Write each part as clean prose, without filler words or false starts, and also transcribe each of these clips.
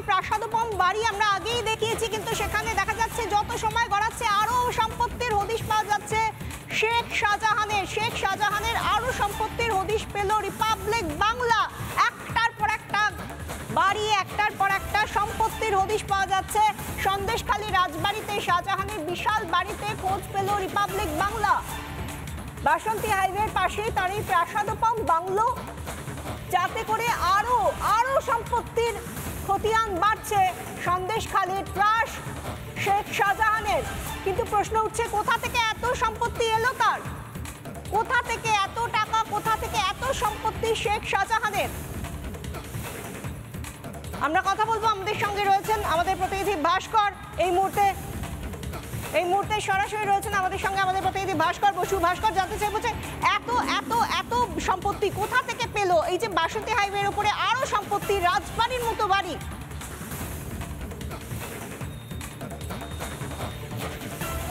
প্রাসাদোপম বাড়ি আমরা আগেই দেখিয়েছি, কিন্তু সেখানে দেখা যাচ্ছে যত সময় গড়াচ্ছে আরো সম্পত্তির হদিশ পাওয়া যাচ্ছে। শেখ শাহজাহানের আরো সম্পত্তির হদিশ পেল রিপাবলিক বাংলা। একটার পর একটা বাড়ি, একটার পর একটা সম্পত্তির হদিশ পাওয়া যাচ্ছে। সন্দেশখালী রাজবাড়িতে শাহজাহানের বিশাল বাড়িতে খোঁজ পেল রিপাবলিক বাংলা। বাসন্তী হাইওয়ের পাশেই তার এই প্রাসাদোপম বাংলো, যাতে করে আরো সম্পত্তির খতিয়ান বাড়ছে সন্দেশখালীর ত্রাস শেখ শাহজাহানের। কিন্তু প্রশ্ন উঠছে, কোথা থেকে এত সম্পত্তি এলো তার? কোথা থেকে এত টাকা, কোথা থেকে এত সম্পত্তি শেখ শাহজাহানের? আমরা কথা বলবো, আমাদের সঙ্গে রয়েছেন আমাদের প্রতিনিধি ভাস্কর। এই মুহূর্তে সরাসরি রয়েছেন আমাদের সঙ্গে আমাদের প্রতিনিধি ভাস্কর বসু। ভাস্কর, জানতে চাইবো যে এত এত এত সম্পত্তি কোথা থেকে পেলো? এই যে বাসন্তী হাইওয়ের উপরে আরো সম্পত্তি, রাজবাড়ির মতো বাড়ি।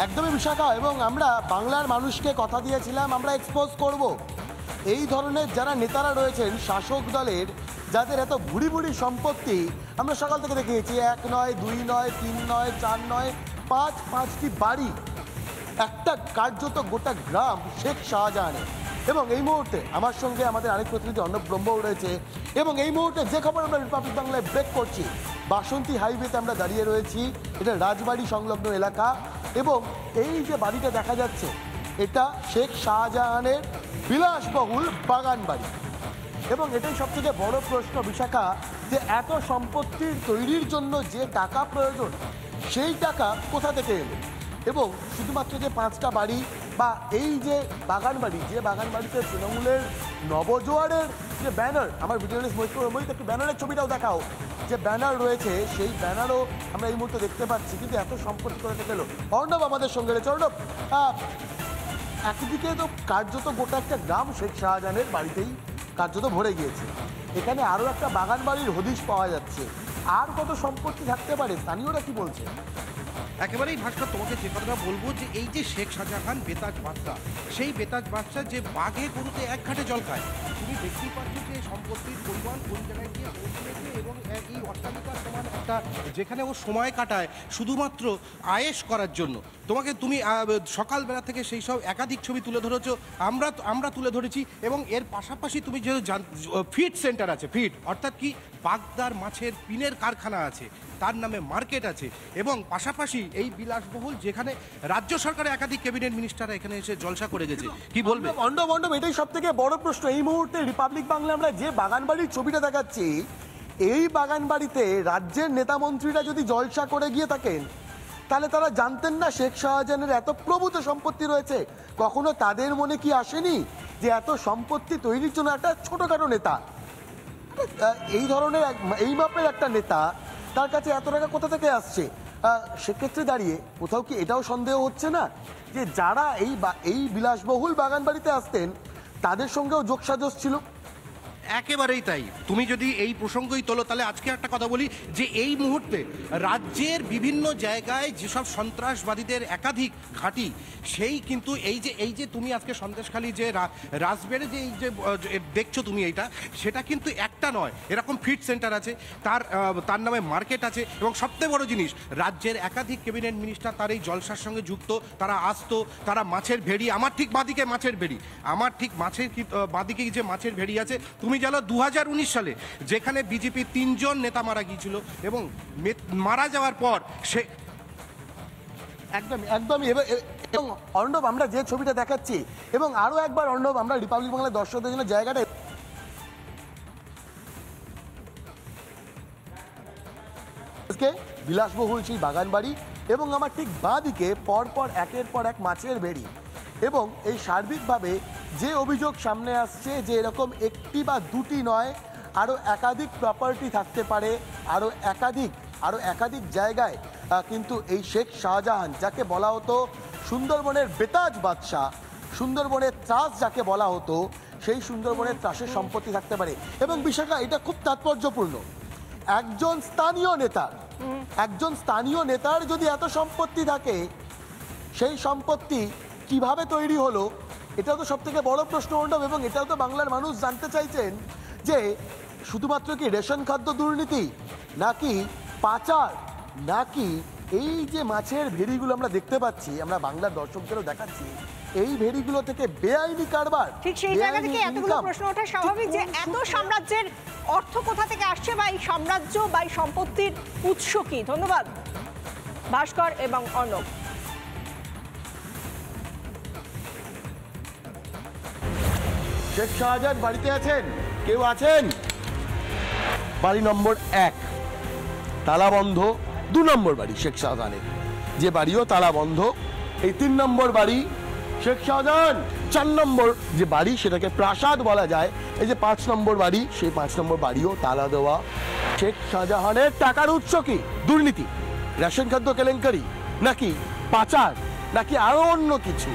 একদমই বিশাখা, এবং আমরা বাংলার মানুষকে কথা দিয়েছিলাম আমরা এক্সপোজ করব এই ধরনের যারা নেতারা রয়েছেন শাসক দলের, যাদের এত ভুড়ি ভুড়ি সম্পত্তি। আমরা সকাল থেকে দেখিয়েছি 1 নয়, 2 নয়, 3 নয়, 4 নয়, 5টি বাড়ি, একটা কার্যত গোটা গ্রাম শেখ শাহজাহানের। এবং এই মুহূর্তে আমার সঙ্গে আমাদের আরেক প্রতিনিধি অর্ণব ব্রহ্মও রয়েছে। এবং এই মুহূর্তে যে খবর আমরা রিপাবলিক বাংলায় ব্রেক করছি, বাসন্তী হাইওয়েতে আমরা দাঁড়িয়ে রয়েছি। এটা রাজবাড়ি সংলগ্ন এলাকা, এবং এই যে বাড়িটা দেখা যাচ্ছে এটা শেখ শাহজাহানের বিলাসবহুল বাগান বাড়ি। এবং এটাই সবথেকে বড় প্রশ্ন বিশাখা, যে এত সম্পত্তির তৈরির জন্য যে টাকা প্রয়োজন সেই টাকা কোথা থেকে এলো? এবং শুধুমাত্র যে 5টা বাড়ি বা এই যে বাগান বাড়ি, যে বাগান বাড়িতে তৃণমূলের নবজোয়ারের যে ব্যানার, আমার ভিডিওলিস্ট মহিত একটু ব্যানারের ছবিটাও দেখাও, যে ব্যানার রয়েছে সেই ব্যানারও আমরা এই মুহূর্তে দেখতে পাচ্ছি। কিন্তু এত সম্পত্তি কোথা থেকে এলো? অর্ণব আমাদের সঙ্গে রয়েছে। অর্ণব, একদিকে তো কার্যত গোটা একটা গ্রাম শেখ শাহজাহানের বাড়িতেই কার্যত ভরে গিয়েছে, এখানে আরও একটা বাগান বাড়ির হদিশ পাওয়া যাচ্ছে। আর কত সম্পত্তি থাকতে পারে? স্থানীয়রা কি বলছে? একেবারেই ভাস্কর, তোমাকে যে কথাটা বলবো, যে এই যে শেখ শাহজাহান বেতাজ বাদশা, সেই বেতাজ বাদশা যে বাঘে গরুতে এক ঘাটে জল খায়, তুমি দেখতেই পাচ্ছ যে সম্পত্তির পরিমাণ কোন জায়গায় গিয়ে পৌঁছেছে। এবং এই অট্টালিকার সমান একটা, যেখানে ও সময় কাটায় শুধুমাত্র আয়েশ করার জন্য। তুমি সকালবেলা থেকে সেই সব একাধিক ছবি তুলে ধরেছো, আমরা তুলে ধরেছি। এবং এর পাশাপাশি তুমি যে ফিড সেন্টার আছে, ফিড অর্থাৎ কি, বাগদার মাছের পিনের কারখানা আছে, তার নামে মার্কেট আছে। এবং পাশাপাশি এই বিলাসবহুল, যেখানে রাজ্য সরকারের একাধিক ক্যাবিনেট মিনিস্টাররা এখানে এসে জলসা করে গেছে। কি বলবে? অন্ডব, এটাই সব থেকে বড় প্রশ্ন এই মুহূর্তে। রিপাবলিক বাংলা আমরা যে বাগান বাড়ির ছবিটা দেখাচ্ছি, এই বাগান বাড়িতে রাজ্যের নেতা মন্ত্রীরা যদি জলসা করে গিয়ে থাকেন, তাহলে তারা জানতেন না শেখ শাহজাহানের এত প্রভূত সম্পত্তি রয়েছে? কখনো তাদের মনে কি আসেনি যে এত সম্পত্তি তৈরির জন্য একটা ছোটখাটো নেতা, এই ধরনের এই মাপের একটা নেতা, তার কাছে এত টাকা কোথা থেকে আসছে? সেক্ষেত্রে দাঁড়িয়ে কোথাও কি এটাও সন্দেহ হচ্ছে না যে যারা এই বিলাসবহুল বাগান বাড়িতে আসতেন তাদের সঙ্গেও যোগসাজশ ছিল? একেবারেই তাই। তুমি যদি এই প্রসঙ্গই তোলো, তাহলে আজকে একটা কথা বলি, যে এই মুহূর্তে রাজ্যের বিভিন্ন জায়গায় যেসব সন্ত্রাসবাদীদের একাধিক ঘাঁটি, সেই কিন্তু এই যে তুমি আজকে সন্দেশখালী যে রাজবেড়ে যে এই যে দেখছো তুমি, এইটা সেটা কিন্তু একটা নয়, এরকম ফিড সেন্টার আছে, তার নামে মার্কেট আছে। এবং সবচেয়ে বড় জিনিস, রাজ্যের একাধিক ক্যাবিনেট মিনিস্টার তার এই জলসার সঙ্গে যুক্ত, তারা আসতো, তারা মাছের ভেড়ি, আমার ঠিক বাঁদিকে মাছের ভেড়ি, আমার ঠিক বাঁদিকে যে মাছের ভেড়ি আছে, তুমি জানো 2019 সালে যেখানে বিজেপির 3 জন নেতা মারা গিয়েছিল, এবং মারা যাওয়ার পর সে একদমই। এবং অর্ণব, আমরা যে ছবিটা দেখাচ্ছি, এবং আরো একবার অর্ণব, আমরা রিপাবলিক বাংলার দর্শকদের জন্য জায়গাটা বিলাসবহুল সেই বাগান বাড়ি, এবং আমার ঠিক বাঁ দিকে পরপর একের পর এক মাছের ভেড়ি। এবং এই সার্বিকভাবে যে অভিযোগ সামনে আসছে, যে এরকম একটি বা দুটি নয়, আরও একাধিক প্রপার্টি থাকতে পারে, আরও একাধিক জায়গায় কিন্তু এই শেখ শাহজাহান, যাকে বলা হতো সুন্দরবনের বেতাজ বাদশা, সুন্দরবনের ত্রাস যাকে বলা হতো, সেই সুন্দরবনের ত্রাসের সম্পত্তি থাকতে পারে। এবং বিশাখা, এটা খুব তাৎপর্যপূর্ণ, একজন স্থানীয় নেতার যদি এত সম্পত্তি থাকে, সেই সম্পত্তি কিভাবে তৈরি হলো, এটাও তো সব থেকে বড় প্রশ্ন অর্ণব। এবং এটাও তো বাংলার মানুষ জানতে চাইছেন যে শুধুমাত্র কি রেশন খাদ্য দুর্নীতি, নাকি পাচার, নাকি এই যে মাছের ভেড়িগুলো আমরা দেখতে পাচ্ছি, আমরা বাংলার দর্শকদেরও দেখাচ্ছি, এই ভেড়িগুলো থেকে বেআইনি কারবার, ঠিক সেই জায়গা থেকে বেআইনি এতগুলো income। প্রশ্ন ওঠা স্বাভাবিক যে এত সাম্রাজ্যের অর্থ কোথা থেকে আসছে বা এই সাম্রাজ্য বা এই সম্পত্তির উৎস কি? ধন্যবাদ ভাস্কর এবং অর্ণব। শেখ শাহজাহান বাড়িতে আছেন? কেউ আছেন? বাড়ি নম্বর 1 তালা বন্ধ। 2 নম্বর বাড়ি শেখ শাহজাহানের, যে বাড়িও তালা বন্ধ। এই 3 নম্বর বাড়ি শেখ শাহজাহান। 4 নম্বর যে বাড়ি সেটাকে প্রাসাদ বলা যায়, এই যে 5 নম্বর বাড়ি, সেই 5 নম্বর বাড়িও তালা দেওয়া। শেখ শাহজাহানের টাকার উৎস কি? দুর্নীতি, রেশন খাদ্য কেলেঙ্কারি, নাকি পাচার, নাকি আরো অন্য কিছু?